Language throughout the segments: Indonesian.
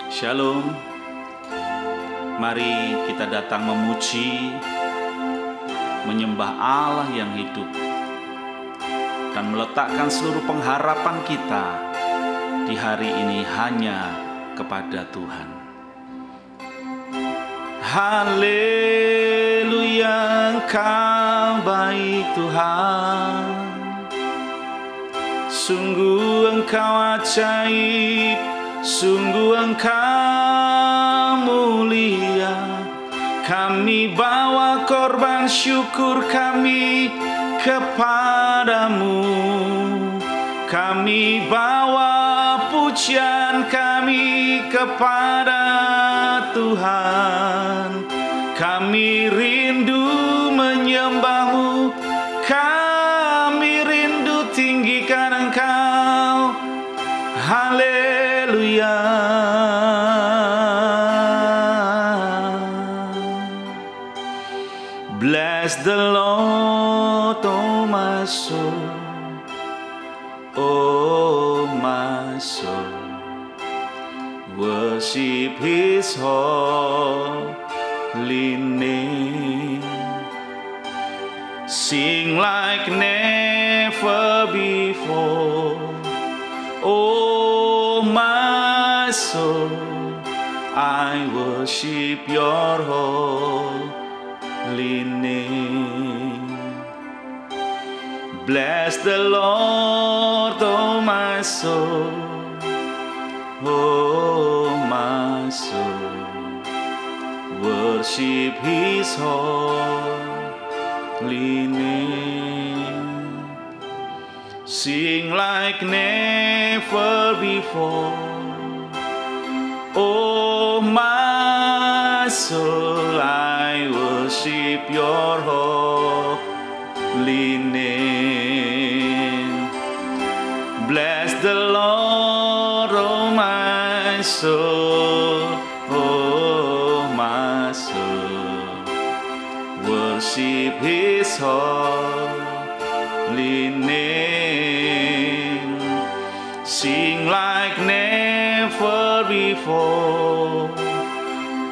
Shalom. Mari kita datang memuji, menyembah Allah yang hidup, dan meletakkan seluruh pengharapan kita di hari ini hanya kepada Tuhan. Haleluya, Engkau baik Tuhan. Sungguh Engkau ajaib, sungguh Engkau mulia. Kami bawa korban syukur kami kepadamu. Kami bawa pujian kami kepada Tuhan. Kami rindu menyembah-Mu, kami rindu tinggikan Engkau. Haleluya. Bless the Lord, oh my soul, oh my soul. Worship His holy name. Sing like never before. Oh my soul, I worship your holy name. Bless the Lord, oh my soul, oh my soul. Worship His holy name. Sing like never before. Oh my soul, I worship your holy name. Bless the Lord, oh my soul, oh my soul. Worship His holy name. Sing like never before.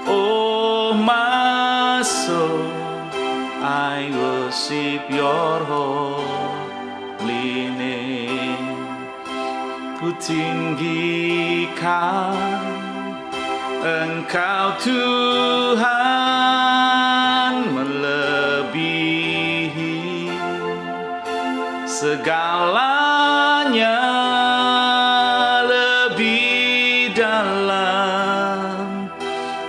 Oh my soul, I worship your holy name. Ku tinggikan Engkau Tuhan, melebihi segalanya, lebih dalam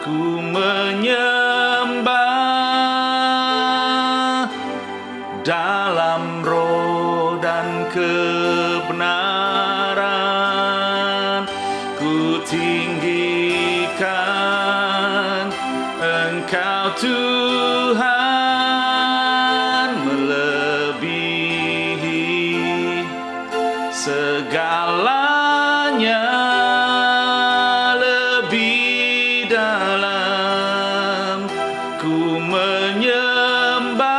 ku menyembah dalam roh dan kebenaran. Ku tinggikan Engkau Tuhan, melebihi segalanya, lebih dalam ku menyembah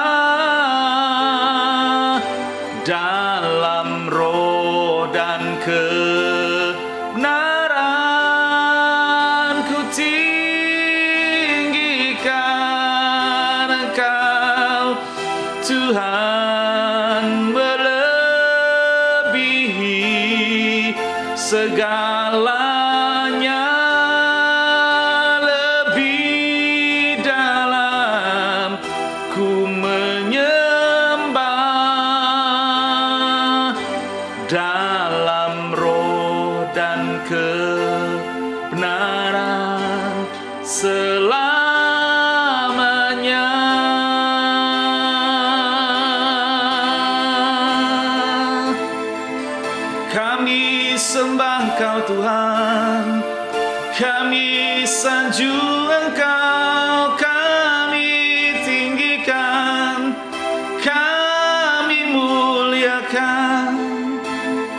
dalam roh dan kebenaran. Ku tinggikan Engkau Tuhan, melebihi segalanya, lebih dalam ku menyembah dalam roh dan kebenaran selamanya. Kami sembah Engkau Tuhan, kami sanjung Engkau, kami tinggikan, kami muliakan.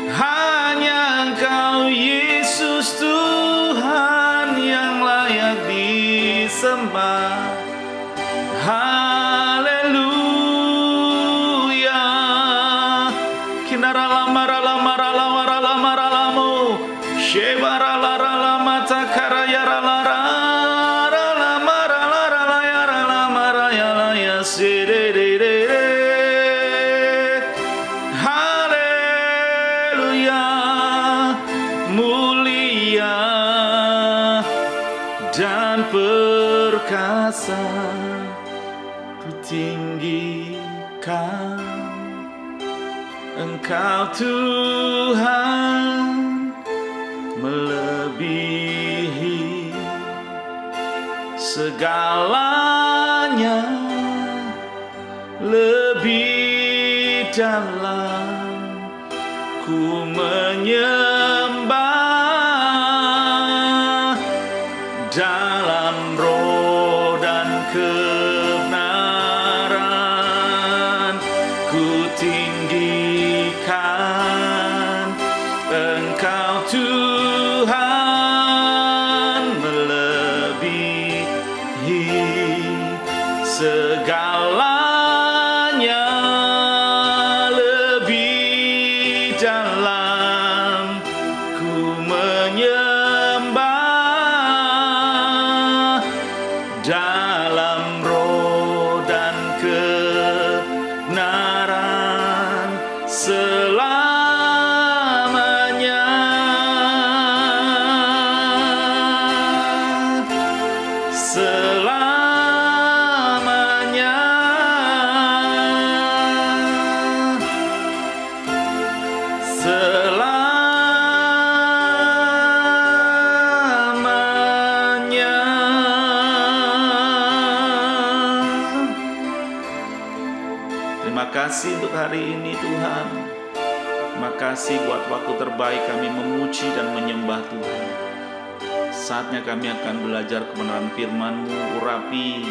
Hanya Engkau Yesus Tuhan yang layak disembah. Haleluya. Kinara lama rala marala marala maralamu. Shebara la rala mat Haleluya, mulia dan perkasa, ku tinggikan Engkau Tuhan, melebihi segalanya, lebih dalam ku menyembah dalam roh dan kebenaran, ku tinggikan Engkau Tuhan, melebihi segalanya, lebih dalam ku menyembah dalam roh dan kebenaran selamanya. Selamanya. Selamanya. Terima kasih untuk hari ini Tuhan. Terima kasih buat waktu terbaik kami memuji dan menyembah Tuhan. Saatnya kami akan belajar kebenaran firman-Mu. Urapi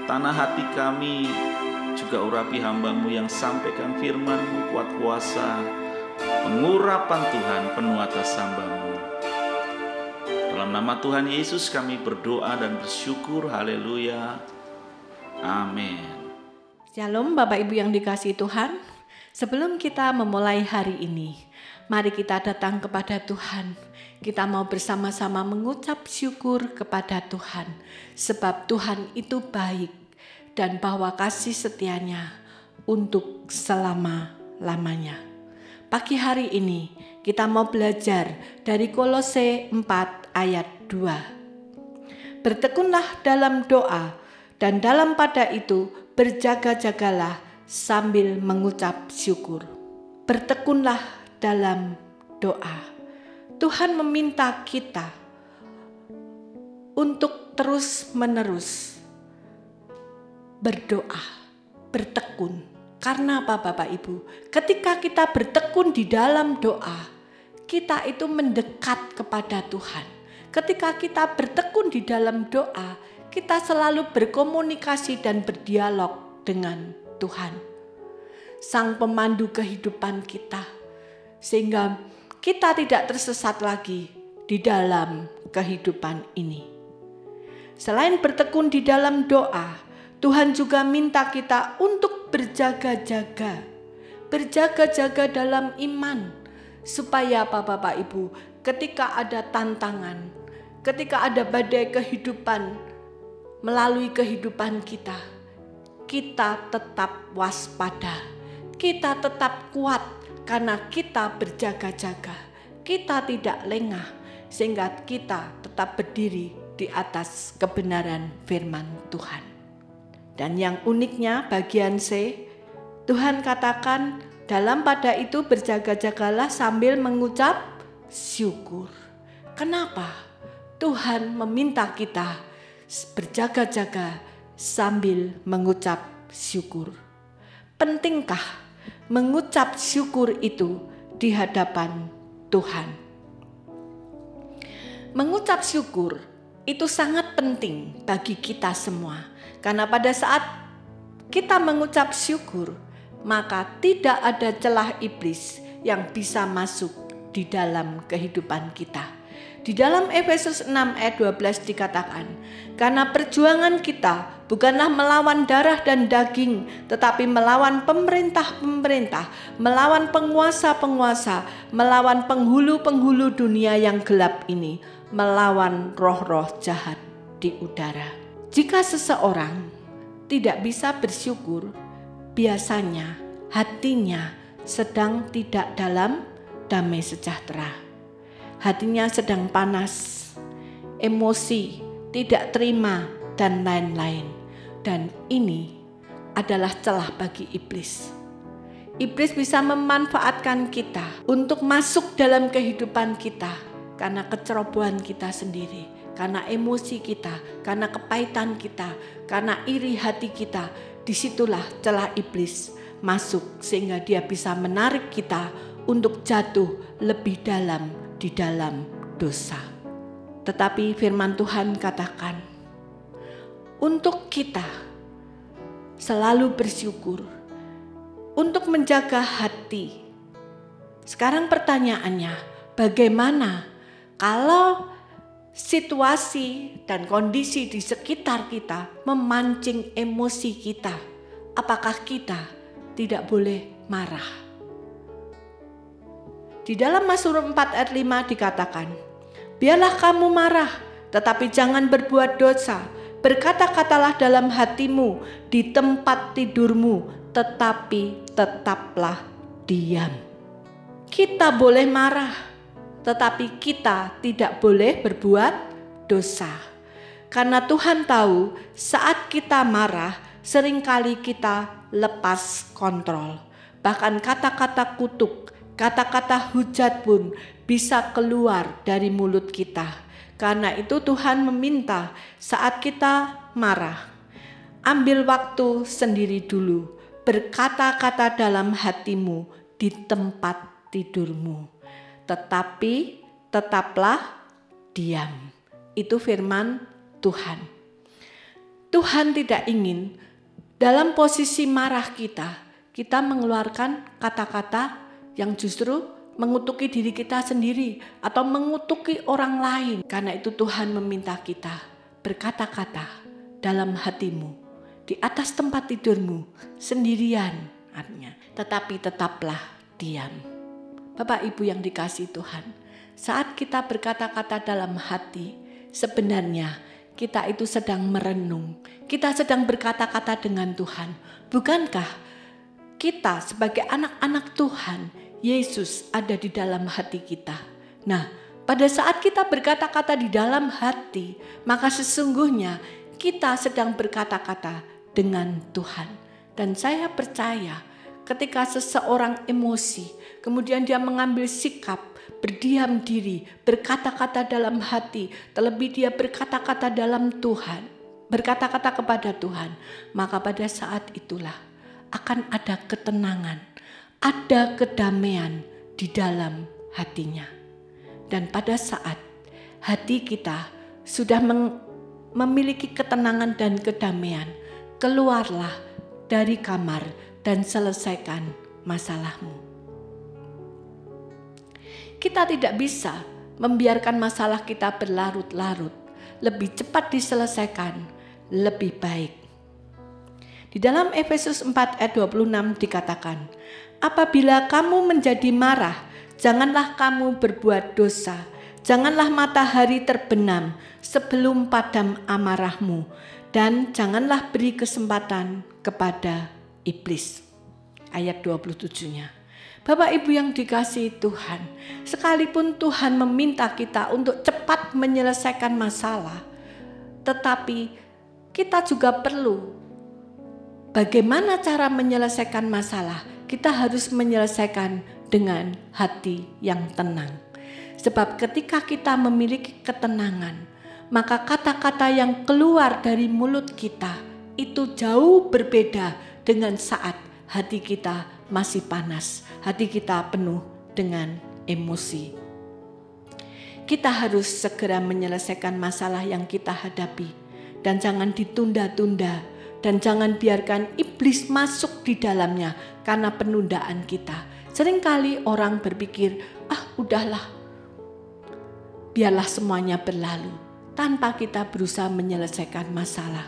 tanah hati kami, juga urapi hamba-Mu yang sampaikan firman-Mu, kuat kuasa pengurapan Tuhan penuh atas hamba-Mu. Dalam nama Tuhan Yesus kami berdoa dan bersyukur. Haleluya. Amin. Shalom Bapak Ibu yang dikasihi Tuhan. Sebelum kita memulai hari ini, mari kita datang kepada Tuhan. Kita mau bersama-sama mengucap syukur kepada Tuhan, sebab Tuhan itu baik dan bahwa kasih setianya untuk selama-lamanya. Pagi hari ini kita mau belajar dari Kolose 4 ayat 2. Bertekunlah dalam doa dan dalam pada itu berjaga-jagalah sambil mengucap syukur. Bertekunlah dalam doa. Tuhan meminta kita untuk terus-menerus berdoa, bertekun. Karena apa Bapak Ibu? Ketika kita bertekun di dalam doa, kita itu mendekat kepada Tuhan. Ketika kita bertekun di dalam doa, kita selalu berkomunikasi dan berdialog dengan Tuhan, Sang Pemandu kehidupan kita, sehingga kita tidak tersesat lagi di dalam kehidupan ini. Selain bertekun di dalam doa, Tuhan juga minta kita untuk berjaga-jaga. Berjaga-jaga dalam iman. Supaya apa Bapak Ibu? Ketika ada tantangan, ketika ada badai kehidupan melalui kehidupan kita, kita tetap waspada. Kita tetap kuat karena kita berjaga-jaga. Kita tidak lengah sehingga kita tetap berdiri di atas kebenaran firman Tuhan. Dan yang uniknya bagian C, Tuhan katakan dalam pada itu berjaga-jagalah sambil mengucap syukur. Kenapa? Tuhan meminta kita berjaga-jaga sambil mengucap syukur. Pentingkah mengucap syukur itu di hadapan Tuhan? Mengucap syukur itu sangat penting bagi kita semua. Karena pada saat kita mengucap syukur, maka tidak ada celah iblis yang bisa masuk di dalam kehidupan kita. Di dalam Efesus 6 ayat 12 dikatakan, karena perjuangan kita bukanlah melawan darah dan daging, tetapi melawan pemerintah-pemerintah, melawan penguasa-penguasa, melawan penghulu-penghulu dunia yang gelap ini, melawan roh-roh jahat di udara. Jika seseorang tidak bisa bersyukur, biasanya hatinya sedang tidak dalam damai sejahtera. Hatinya sedang panas, emosi, tidak terima, dan lain-lain. Dan ini adalah celah bagi iblis. Iblis bisa memanfaatkan kita untuk masuk dalam kehidupan kita karena kecerobohan kita sendiri, karena emosi kita, karena kepahitan kita, karena iri hati kita. Disitulah celah iblis masuk sehingga dia bisa menarik kita untuk jatuh lebih dalam di dalam dosa. Tetapi firman Tuhan katakan, untuk kita selalu bersyukur, untuk menjaga hati. Sekarang pertanyaannya, bagaimana kalau situasi dan kondisi di sekitar kita memancing emosi kita? Apakah kita tidak boleh marah? Di dalam Mazmur 4 ayat 5 dikatakan, biarlah kamu marah, tetapi jangan berbuat dosa. Berkata-katalah dalam hatimu di tempat tidurmu, tetapi tetaplah diam. Kita boleh marah, tetapi kita tidak boleh berbuat dosa. Karena Tuhan tahu saat kita marah, seringkali kita lepas kontrol. Bahkan kata-kata kutuk, kata-kata hujat pun bisa keluar dari mulut kita. Karena itu Tuhan meminta saat kita marah, ambil waktu sendiri dulu, berkata-kata dalam hatimu di tempat tidurmu, tetapi tetaplah diam. Itu firman Tuhan. Tuhan tidak ingin dalam posisi marah kita mengeluarkan kata-kata yang justru mengutuki diri kita sendiri atau mengutuki orang lain. Karena itu Tuhan meminta kita berkata-kata dalam hatimu, di atas tempat tidurmu, sendirian artinya. Tetapi tetaplah diam. Bapak Ibu yang dikasihi Tuhan, saat kita berkata-kata dalam hati, sebenarnya kita itu sedang merenung, kita sedang berkata-kata dengan Tuhan. Bukankah kita sebagai anak-anak Tuhan, Yesus ada di dalam hati kita? Nah, pada saat kita berkata-kata di dalam hati, maka sesungguhnya kita sedang berkata-kata dengan Tuhan. Dan saya percaya ketika seseorang emosi, kemudian dia mengambil sikap, berdiam diri, berkata-kata dalam hati, terlebih dia berkata-kata dalam Tuhan, berkata-kata kepada Tuhan, maka pada saat itulah akan ada ketenangan, ada kedamaian di dalam hatinya. Dan pada saat hati kita sudah memiliki ketenangan dan kedamaian, keluarlah dari kamar dan selesaikan masalahmu. Kita tidak bisa membiarkan masalah kita berlarut-larut. Lebih cepat diselesaikan, lebih baik. Di dalam Efesus 4 ayat 26 dikatakan, apabila kamu menjadi marah, janganlah kamu berbuat dosa. Janganlah matahari terbenam sebelum padam amarahmu. Dan janganlah beri kesempatan kepada iblis. Ayat 27-nya. Bapak Ibu yang dikasihi Tuhan, sekalipun Tuhan meminta kita untuk cepat menyelesaikan masalah, tetapi kita juga perlu bagaimana cara menyelesaikan masalah. Kita harus menyelesaikan dengan hati yang tenang. Sebab ketika kita memiliki ketenangan, maka kata-kata yang keluar dari mulut kita itu jauh berbeda dengan saat hati kita masih panas, hati kita penuh dengan emosi. Kita harus segera menyelesaikan masalah yang kita hadapi dan jangan ditunda-tunda dan jangan biarkan iblis masuk di dalamnya karena penundaan kita. Seringkali orang berpikir, udahlah, biarlah semuanya berlalu tanpa kita berusaha menyelesaikan masalah.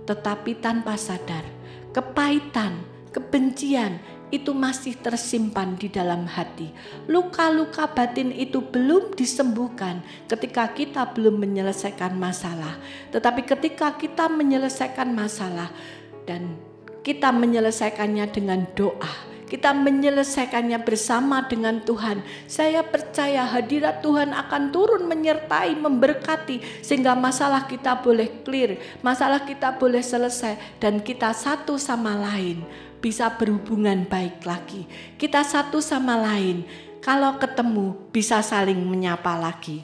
Tetapi tanpa sadar, kepahitan, kebencian, itu masih tersimpan di dalam hati. Luka-luka batin itu belum disembuhkan ketika kita belum menyelesaikan masalah. Tetapi ketika kita menyelesaikan masalah dan kita menyelesaikannya dengan doa, kita menyelesaikannya bersama dengan Tuhan, saya percaya hadirat Tuhan akan turun menyertai, memberkati, sehingga masalah kita boleh clear, masalah kita boleh selesai, dan kita satu sama lain bisa berhubungan baik lagi. Kita satu sama lain kalau ketemu bisa saling menyapa lagi.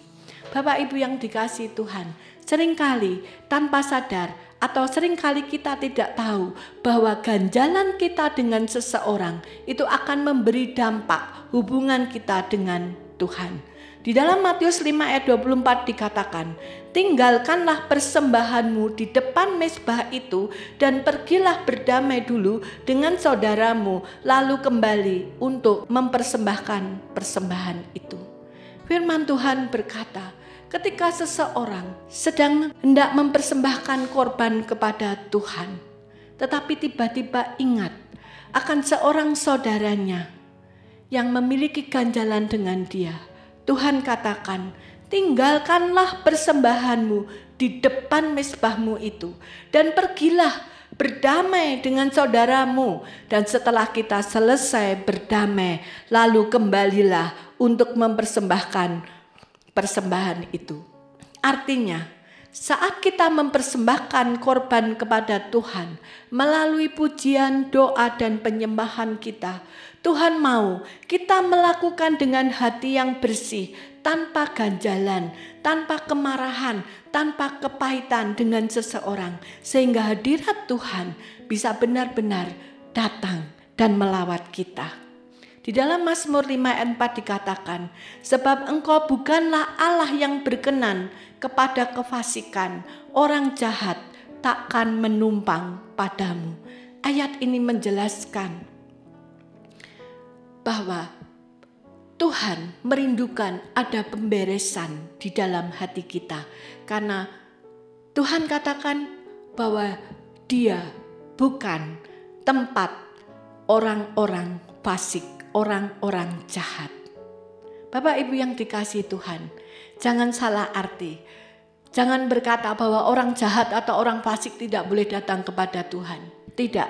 Bapak Ibu yang dikasihi Tuhan, seringkali tanpa sadar atau seringkali kita tidak tahu bahwa ganjalan kita dengan seseorang itu akan memberi dampak hubungan kita dengan Tuhan. Di dalam Matius 5 ayat 24 dikatakan, tinggalkanlah persembahanmu di depan mezbah itu dan pergilah berdamai dulu dengan saudaramu, lalu kembali untuk mempersembahkan persembahan itu. Firman Tuhan berkata, ketika seseorang sedang hendak mempersembahkan korban kepada Tuhan, tetapi tiba-tiba ingat akan seorang saudaranya yang memiliki ganjalan dengan dia, Tuhan katakan, tinggalkanlah persembahanmu di depan mezbahmu itu dan pergilah berdamai dengan saudaramu, dan setelah kita selesai berdamai, lalu kembalilah untuk mempersembahkan persembahan itu. Artinya, saat kita mempersembahkan korban kepada Tuhan melalui pujian, doa, dan penyembahan kita, Tuhan mau kita melakukan dengan hati yang bersih, tanpa ganjalan, tanpa kemarahan, tanpa kepahitan dengan seseorang, sehingga hadirat Tuhan bisa benar-benar datang dan melawat kita. Di dalam Mazmur 5 ayat 4 dikatakan, sebab engkau bukanlah Allah yang berkenan kepada kefasikan, orang jahat takkan menumpang padamu. Ayat ini menjelaskan bahwa Tuhan merindukan ada pemberesan di dalam hati kita. Karena Tuhan katakan bahwa Dia bukan tempat orang-orang fasik, orang-orang jahat. Bapak Ibu yang dikasihi Tuhan, jangan salah arti. Jangan berkata bahwa orang jahat atau orang fasik tidak boleh datang kepada Tuhan. Tidak,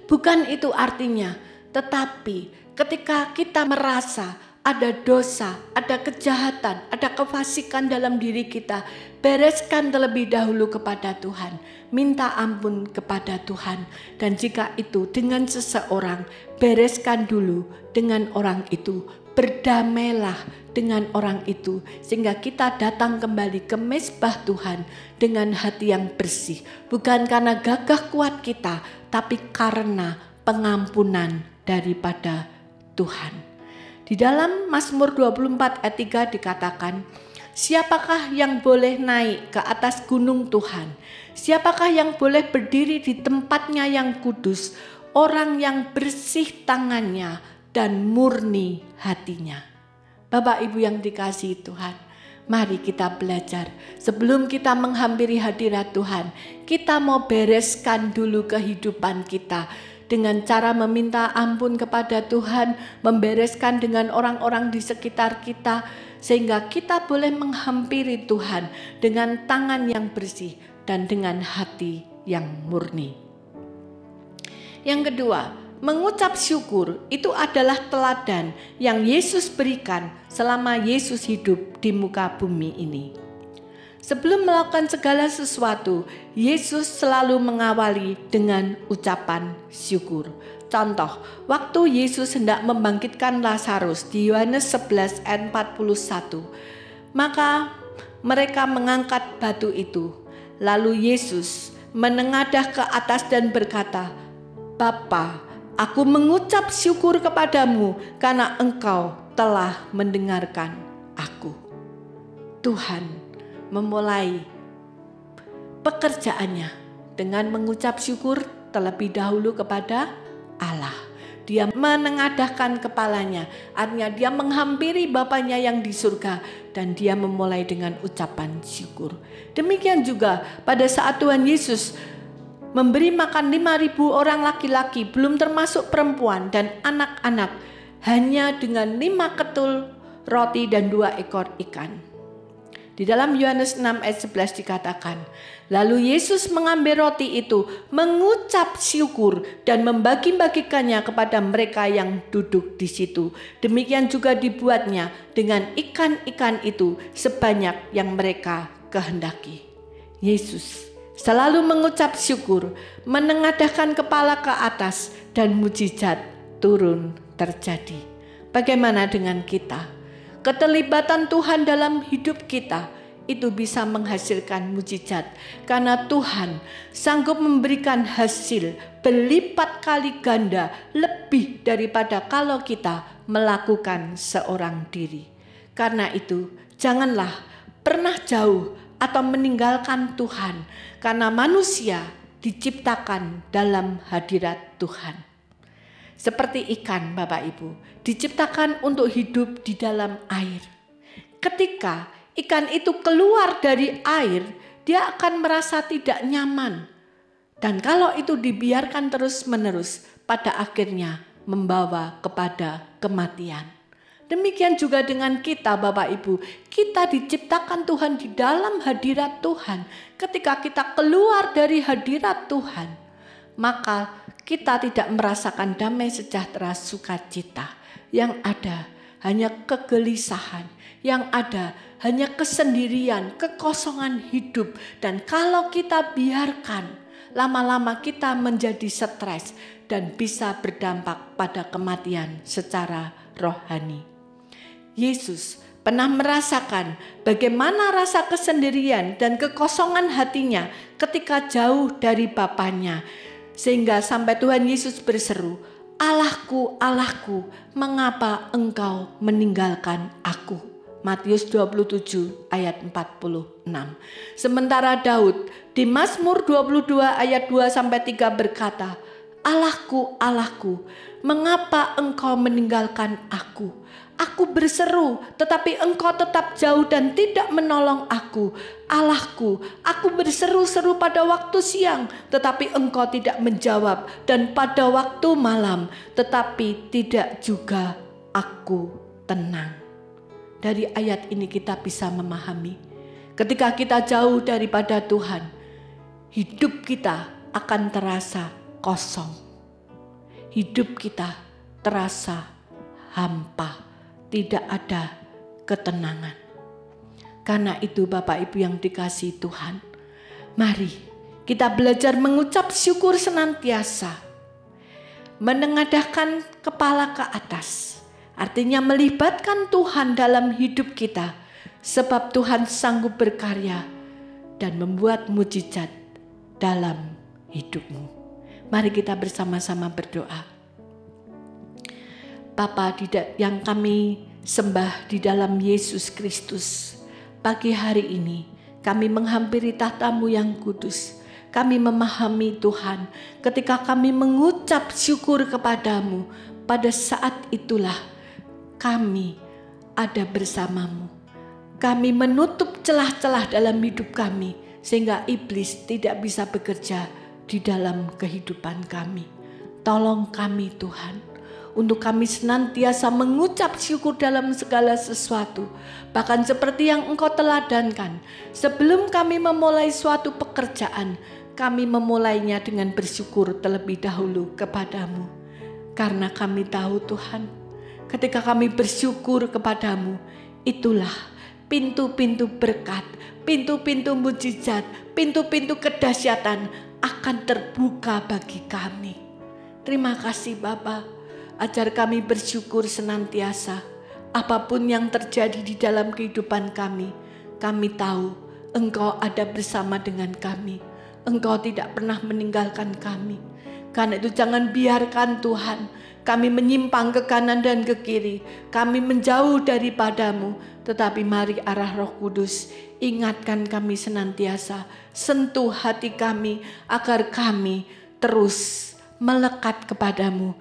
bukan itu artinya. Tetapi ketika kita merasa ada dosa, ada kejahatan, ada kefasikan dalam diri kita, bereskan terlebih dahulu kepada Tuhan. Minta ampun kepada Tuhan. Dan jika itu dengan seseorang, bereskan dulu dengan orang itu. Berdamailah dengan orang itu, sehingga kita datang kembali ke mezbah Tuhan dengan hati yang bersih. Bukan karena gagah kuat kita, tapi karena pengampunan daripada Tuhan. Di dalam Mazmur 24 ayat 3 dikatakan, siapakah yang boleh naik ke atas gunung Tuhan? Siapakah yang boleh berdiri di tempatnya yang kudus? Orang yang bersih tangannya dan murni hatinya. Bapak Ibu yang dikasihi Tuhan, mari kita belajar. Sebelum kita menghampiri hadirat Tuhan, kita mau bereskan dulu kehidupan kita dengan cara meminta ampun kepada Tuhan, membereskan dengan orang-orang di sekitar kita, sehingga kita boleh menghampiri Tuhan dengan tangan yang bersih dan dengan hati yang murni. Yang kedua, mengucap syukur itu adalah teladan yang Yesus berikan selama Yesus hidup di muka bumi ini. Sebelum melakukan segala sesuatu, Yesus selalu mengawali dengan ucapan syukur. Contoh, waktu Yesus hendak membangkitkan Lazarus di Yohanes 11 ayat 41, maka mereka mengangkat batu itu. Lalu Yesus menengadah ke atas dan berkata, Bapa, aku mengucap syukur kepadamu karena Engkau telah mendengarkan aku. Tuhan memulai pekerjaannya dengan mengucap syukur terlebih dahulu kepada Allah. Dia menengadahkan kepalanya, artinya dia menghampiri Bapanya yang di surga, dan dia memulai dengan ucapan syukur. Demikian juga pada saat Tuhan Yesus memberi makan 5.000 orang laki-laki, belum termasuk perempuan dan anak-anak, hanya dengan 5 ketul roti dan 2 ekor ikan. Di dalam Yohanes 6 ayat 11 dikatakan, lalu Yesus mengambil roti itu, mengucap syukur dan membagi-bagikannya kepada mereka yang duduk di situ. Demikian juga dibuatnya dengan ikan-ikan itu sebanyak yang mereka kehendaki. Yesus selalu mengucap syukur, menengadahkan kepala ke atas, dan mujizat turun terjadi. Bagaimana dengan kita? Keterlibatan Tuhan dalam hidup kita itu bisa menghasilkan mujizat, karena Tuhan sanggup memberikan hasil berlipat kali ganda lebih daripada kalau kita melakukan seorang diri. Karena itu janganlah pernah jauh atau meninggalkan Tuhan, karena manusia diciptakan dalam hadirat Tuhan. Seperti ikan, Bapak Ibu, diciptakan untuk hidup di dalam air. Ketika ikan itu keluar dari air, dia akan merasa tidak nyaman. Dan kalau itu dibiarkan terus-menerus, pada akhirnya membawa kepada kematian. Demikian juga dengan kita, Bapak Ibu. Kita diciptakan Tuhan di dalam hadirat Tuhan. Ketika kita keluar dari hadirat Tuhan, maka kita tidak merasakan damai, sejahtera, sukacita. Yang ada hanya kegelisahan, yang ada hanya kesendirian, kekosongan hidup. Dan kalau kita biarkan, lama-lama kita menjadi stres dan bisa berdampak pada kematian secara rohani. Yesus pernah merasakan bagaimana rasa kesendirian dan kekosongan hatinya ketika jauh dari Bapanya. Sehingga sampai Tuhan Yesus berseru, "Allahku, Allahku, mengapa engkau meninggalkan aku?" Matius 27 ayat 46. Sementara Daud di Mazmur 22 ayat 2-3 berkata, "Allahku, Allahku, mengapa engkau meninggalkan aku? Aku berseru, tetapi engkau tetap jauh dan tidak menolong aku. Allahku, aku berseru-seru pada waktu siang, tetapi engkau tidak menjawab. Dan pada waktu malam, tetapi tidak juga aku tenang." Dari ayat ini kita bisa memahami, ketika kita jauh daripada Tuhan, hidup kita akan terasa kosong. Hidup kita terasa hampa. Tidak ada ketenangan. Karena itu Bapak Ibu yang dikasihi Tuhan, mari kita belajar mengucap syukur senantiasa. Menengadahkan kepala ke atas, artinya melibatkan Tuhan dalam hidup kita. Sebab Tuhan sanggup berkarya dan membuat mujizat dalam hidupmu. Mari kita bersama-sama berdoa. Bapa yang kami sembah di dalam Yesus Kristus, pagi hari ini kami menghampiri tahta-Mu yang kudus. Kami memahami Tuhan, ketika kami mengucap syukur kepadamu, pada saat itulah kami ada bersama-Mu. Kami menutup celah-celah dalam hidup kami, sehingga iblis tidak bisa bekerja di dalam kehidupan kami. Tolong kami Tuhan, untuk kami senantiasa mengucap syukur dalam segala sesuatu. Bahkan seperti yang Engkau teladankan, sebelum kami memulai suatu pekerjaan, kami memulainya dengan bersyukur terlebih dahulu kepadamu. Karena kami tahu Tuhan, ketika kami bersyukur kepadamu, itulah pintu-pintu berkat, pintu-pintu mujizat, pintu-pintu kedahsyatan akan terbuka bagi kami. Terima kasih Bapa. Ajar kami bersyukur senantiasa. Apapun yang terjadi di dalam kehidupan kami tahu Engkau ada bersama dengan kami. Engkau tidak pernah meninggalkan kami. Karena itu jangan biarkan Tuhan kami menyimpang ke kanan dan ke kiri. Kami menjauh daripadamu. Tetapi mari arah Roh Kudus ingatkan kami senantiasa. Sentuh hati kami agar kami terus melekat kepadamu,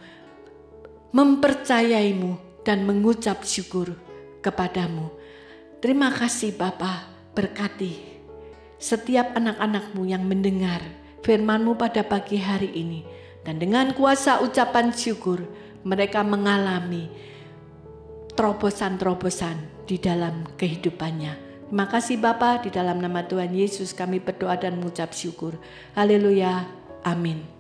mempercayaimu dan mengucap syukur kepadamu. Terima kasih Bapa, berkati setiap anak-anak-Mu yang mendengar firman-Mu pada pagi hari ini. Dan dengan kuasa ucapan syukur, mereka mengalami terobosan-terobosan di dalam kehidupannya. Terima kasih Bapa, di dalam nama Tuhan Yesus kami berdoa dan mengucap syukur. Haleluya. Amin.